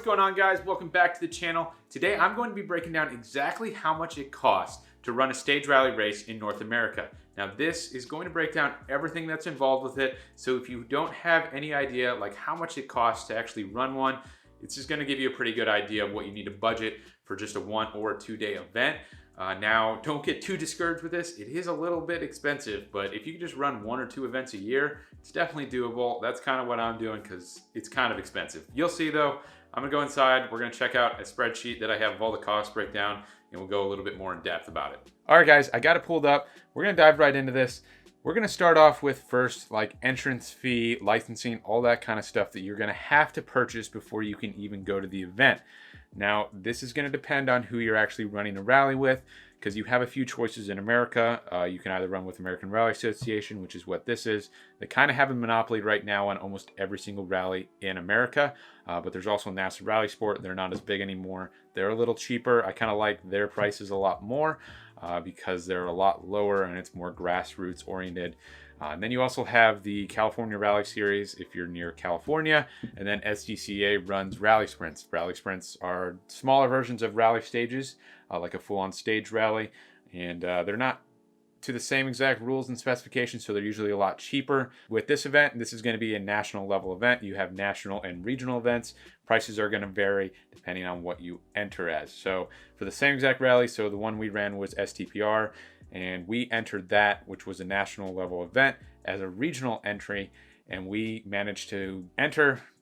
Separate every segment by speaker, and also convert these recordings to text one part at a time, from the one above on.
Speaker 1: going on, guys? Welcome back to the channel. Today I'm going to be breaking down exactly how much it costs to run a stage rally race in North America. Now this is going to break down everything that's involved with it, so if you don't have any idea like how much it costs to actually run one, it's just going to give you a pretty good idea of what you need to budget for just a 1 or 2 day event. Now, don't get too discouraged with this. It is a little bit expensive, but if you can just run 1 or 2 events a year, it's definitely doable. That's kind of what I'm doing because it's kind of expensive. You'll see though. I'm gonna go inside. We're gonna check out a spreadsheet that I have of all the cost breakdown, and we'll go a little bit more in depth about it. All right, guys, I got it pulled up. We're gonna dive right into this. We're gonna start off with first like entrance fee, licensing, all that kind of stuff that you're gonna have to purchase before you can even go to the event. Now, this is gonna depend on who you're actually running a rally with, because you have a few choices in America. You can either run with American Rally Association, which is what this is. They kind of have a monopoly right now on almost every single rally in America, but there's also NASA Rally Sport. They're not as big anymore. They're a little cheaper. I kind of like their prices a lot more because they're a lot lower and it's more grassroots oriented. And then you also have the California Rally Series if you're near California, and then SDCA runs rally sprints. Rally sprints are smaller versions of rally stages, like a full-on stage rally, and they're not to the same exact rules and specifications, so they're usually a lot cheaper. With this event, this is going to be a national level event. You have national and regional events. Prices are going to vary depending on what you enter as. So for the same exact rally, so the one we ran was STPR, and we entered that, which was a national level event, as a regional entry, and we managed to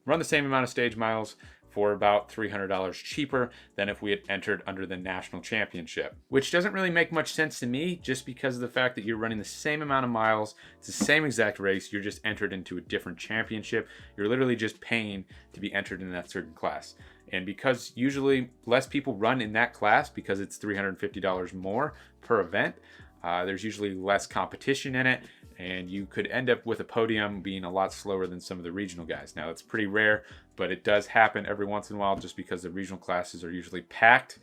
Speaker 1: run the same amount of stage miles for about $300 cheaper than if we had entered under the national championship, which doesn't really make much sense to me just because of the fact that you're running the same amount of miles. It's the same exact race. You're just entered into a different championship. You're literally just paying to be entered in that certain class. And because usually less people run in that class because it's $350 more per event, there's usually less competition in it, and you could end up with a podium being a lot slower than some of the regional guys. Now, that's pretty rare, but it does happen every once in a while just because the regional classes are usually packed,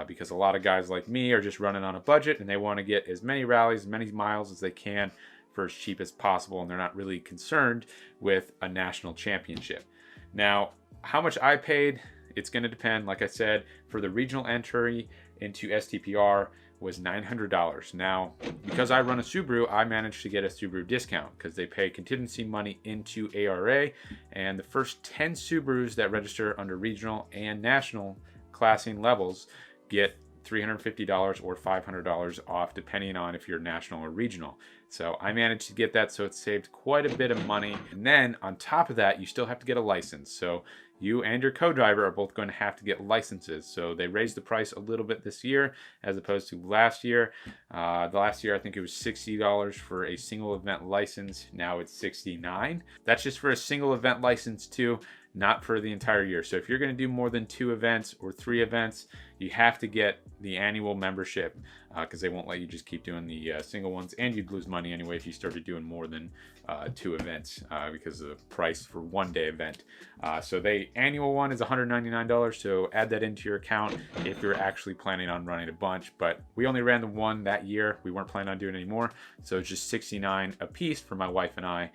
Speaker 1: because a lot of guys like me are just running on a budget and they want to get as many rallies, as many miles as they can for as cheap as possible, and they're not really concerned with a national championship. Now, how much I paid, it's going to depend. Like I said, for the regional entry into STPR was $900. Now, because I run a Subaru, I managed to get a Subaru discount because they pay contingency money into ARA, and the first 10 Subarus that register under regional and national classing levels get $350 or $500 off, depending on if you're national or regional. So I managed to get that, so it saved quite a bit of money. And then on top of that, you still have to get a license. So you and your co-driver are both going to have to get licenses. So they raised the price a little bit this year as opposed to last year. The last year, I think it was $60 for a single event license. Now it's $69. That's just for a single event license too, not for the entire year. So if you're going to do more than 2 events or 3 events, you have to get the annual membership because they won't let you just keep doing the single ones, and you'd lose money anyway if you started doing more than 2 events because of the price for 1 day event. So the annual one is $199, so add that into your account if you're actually planning on running a bunch. But we only ran the one that year. We weren't planning on doing any more, so it's just $69 a piece for my wife and I.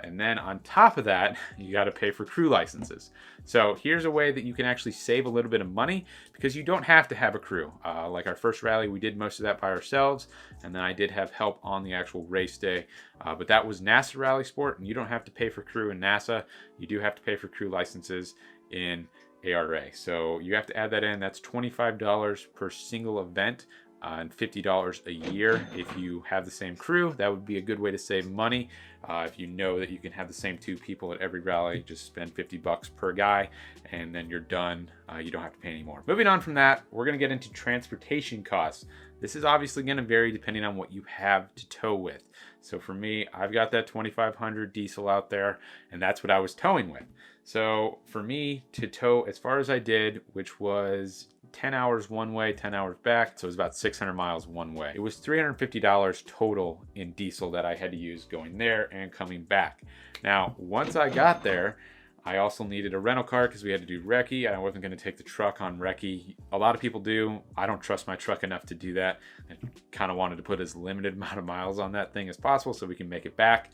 Speaker 1: And then on top of that, you got to pay for crew licenses. So here's a way that you can actually save a little bit of money because you don't have to have a crew. Like our first rally, we did most of that by ourselves, and then I did have help on the actual race day. But that was NASA Rally Sport, and you don't have to pay for crew in NASA. You do have to pay for crew licenses in ARA. So you have to add that in. That's $25 per single event. And $50 a year if you have the same crew. That would be a good way to save money. If you know that you can have the same 2 people at every rally, just spend $50 per guy, and then you're done. You don't have to pay anymore. Moving on from that, we're going to get into transportation costs. This is obviously going to vary depending on what you have to tow with. So for me, I've got that 2500 diesel out there, and that's what I was towing with. So for me to tow as far as I did, which was 10 hours one way, 10 hours back, so it was about 600 miles one way. It was $350 total in diesel that I had to use going there and coming back. Now, once I got there, I also needed a rental car because we had to do recce. I wasn't going to take the truck on recce. A lot of people do. I don't trust my truck enough to do that. I kind of wanted to put as limited amount of miles on that thing as possible so we can make it back.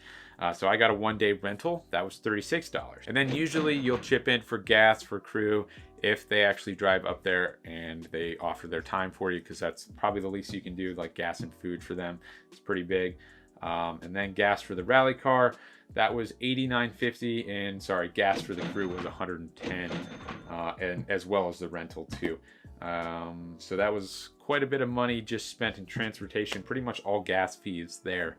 Speaker 1: So I got a 1-day rental. That was $36. And then usually you'll chip in for gas for crew if they actually drive up there and they offer their time for you, because that's probably the least you can do, like gas and food for them. It's pretty big. And then gas for the rally car, that was $89.50, and sorry, gas for the crew was $110, and as well as the rental too. So that was quite a bit of money just spent in transportation, pretty much all gas fees there.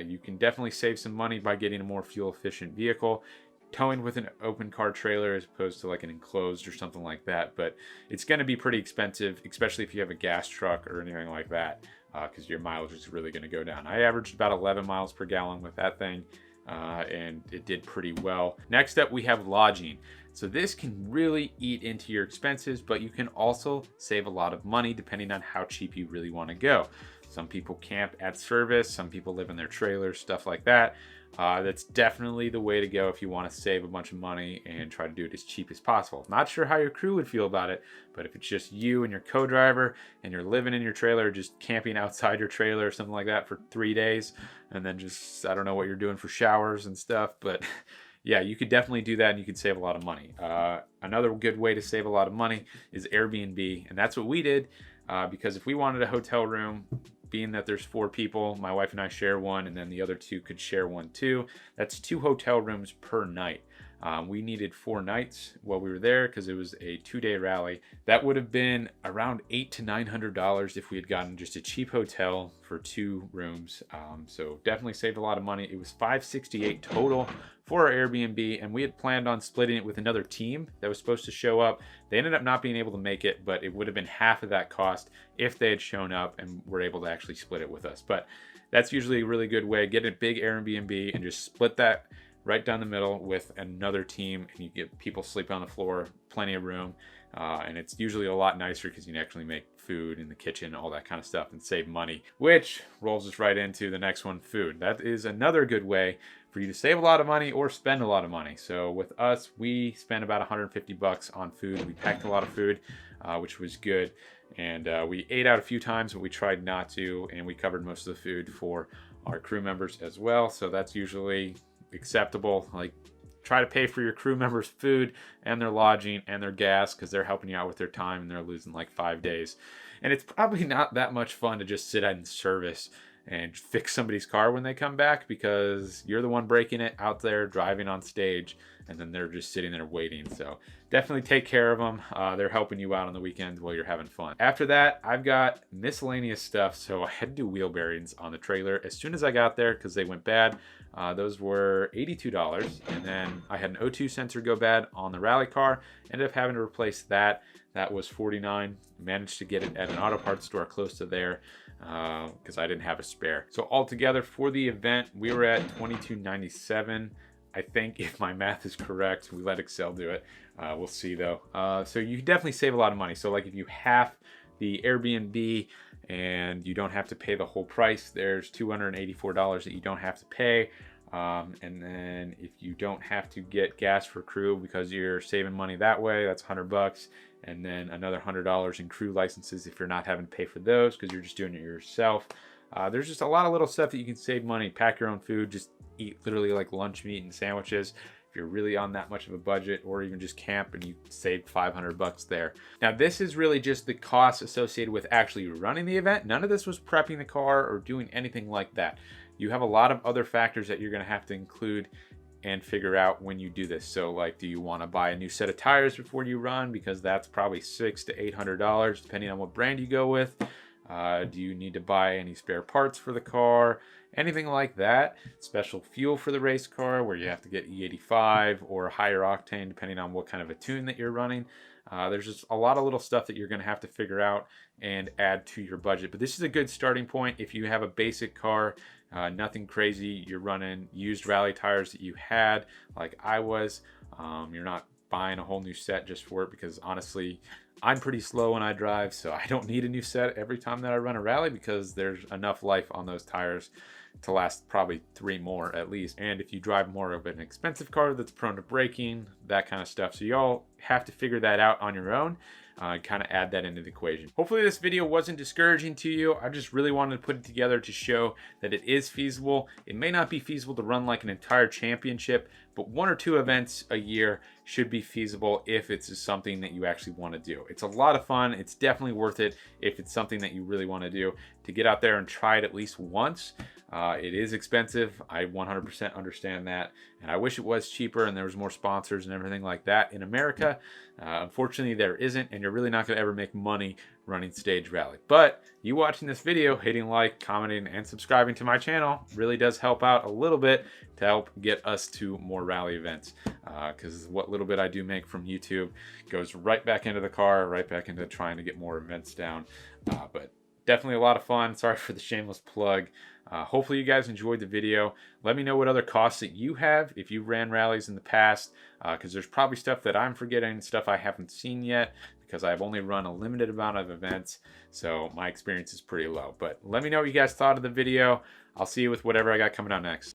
Speaker 1: You can definitely save some money by getting a more fuel efficient vehicle, towing with an open car trailer as opposed to like an enclosed or something like that. But it's going to be pretty expensive, especially if you have a gas truck or anything like that, because your mileage is really going to go down. I averaged about 11 miles per gallon with that thing, and it did pretty well. Next up, we have lodging. So this can really eat into your expenses, but you can also save a lot of money depending on how cheap you really want to go. Some people camp at service, some people live in their trailers, stuff like that. That's definitely the way to go if you want to save a bunch of money and try to do it as cheap as possible. Not sure how your crew would feel about it, but if it's just you and your co-driver and you're living in your trailer, just camping outside your trailer or something like that for 3 days, and then just, I don't know what you're doing for showers and stuff, but yeah, you could definitely do that and you could save a lot of money. Another good way to save a lot of money is Airbnb, and that's what we did, because if we wanted a hotel room, being that there's 4 people, my wife and I share one, and then the other 2 could share one too. That's 2 hotel rooms per night. We needed 4 nights while we were there because it was a 2-day rally. That would have been around $800 to $900 if we had gotten just a cheap hotel for 2 rooms. So definitely saved a lot of money. It was $568 total for our Airbnb, and we had planned on splitting it with another team that was supposed to show up. They ended up not being able to make it, but it would have been half of that cost if they had shown up and were able to actually split it with us. But that's usually a really good way. Get a big Airbnb and just split that right down the middle with another team, and you get people sleeping on the floor, plenty of room, and it's usually a lot nicer because you can actually make food in the kitchen, all that kind of stuff, and save money, which rolls us right into the next one, food. That is another good way for you to save a lot of money or spend a lot of money. So with us, we spent about $150 on food. We packed a lot of food, which was good, and we ate out a few times, but we tried not to, and we covered most of the food for our crew members as well. So that's usually acceptable. Like, try to pay for your crew members' food and their lodging and their gas, because they're helping you out with their time and they're losing like 5 days. And it's probably not that much fun to just sit in service and fix somebody's car when they come back, because you're the one breaking it out there driving on stage, and then they're just sitting there waiting. So definitely take care of them. They're helping you out on the weekends while you're having fun. After that, I've got miscellaneous stuff. So I had to do wheel bearings on the trailer as soon as I got there because they went bad. Those were $82. And then I had an O2 sensor go bad on the rally car. Ended up having to replace that. That was $49. Managed to get it at an auto parts store close to there because I didn't have a spare. So altogether for the event, we were at $22.97. I think, if my math is correct. We let Excel do it. We'll see though. So you can definitely save a lot of money. So like if you half the Airbnb and you don't have to pay the whole price, there's $284 that you don't have to pay. And then if you don't have to get gas for crew because you're saving money that way, that's $100. And then another $100 in crew licenses if you're not having to pay for those because you're just doing it yourself. There's just a lot of little stuff that you can save money. Pack your own food, just eat literally like lunch meat and sandwiches if you're really on that much of a budget, or even just camp and you save $500 there. Now this is really just the costs associated with actually running the event. None of this was prepping the car or doing anything like that. You have a lot of other factors that you're going to have to include and figure out when you do this. So like, do you want to buy a new set of tires before you run? Because that's probably $600 to $800 depending on what brand you go with. Do you need to buy any spare parts for the car? Anything like that. Special fuel for the race car where you have to get E85 or higher octane depending on what kind of a tune that you're running. There's just a lot of little stuff that you're going to have to figure out and add to your budget. But this is a good starting point if you have a basic car, nothing crazy. You're running used rally tires that you had, like I was. You're not buying a whole new set just for it, because honestly, I'm pretty slow when I drive, so I don't need a new set every time that I run a rally because there's enough life on those tires to last probably 3 more at least. And if you drive more of an expensive car that's prone to braking, that kind of stuff. So y'all have to figure that out on your own. Kind of add that into the equation. Hopefully this video wasn't discouraging to you. I just really wanted to put it together to show that it is feasible. It may not be feasible to run like an entire championship, but 1 or 2 events a year should be feasible if it's something that you actually want to do. It's a lot of fun. It's definitely worth it if it's something that you really want to do, to get out there and try it at least once. It is expensive. I 100% understand that. And I wish it was cheaper and there was more sponsors and everything like that in America. Unfortunately, there isn't, and you're really not going to ever make money running Stage Rally. But you watching this video, hitting like, commenting, and subscribing to my channel really does help out a little bit to help get us to more rally events. Because what little bit I do make from YouTube goes right back into the car, right back into trying to get more events down. But definitely a lot of fun. Sorry for the shameless plug. Hopefully you guys enjoyed the video. Let me know what other costs that you have if you ran rallies in the past, because there's probably stuff that I'm forgetting, stuff I haven't seen yet, because I've only run a limited amount of events, so my experience is pretty low. But let me know what you guys thought of the video. I'll see you with whatever I got coming out next.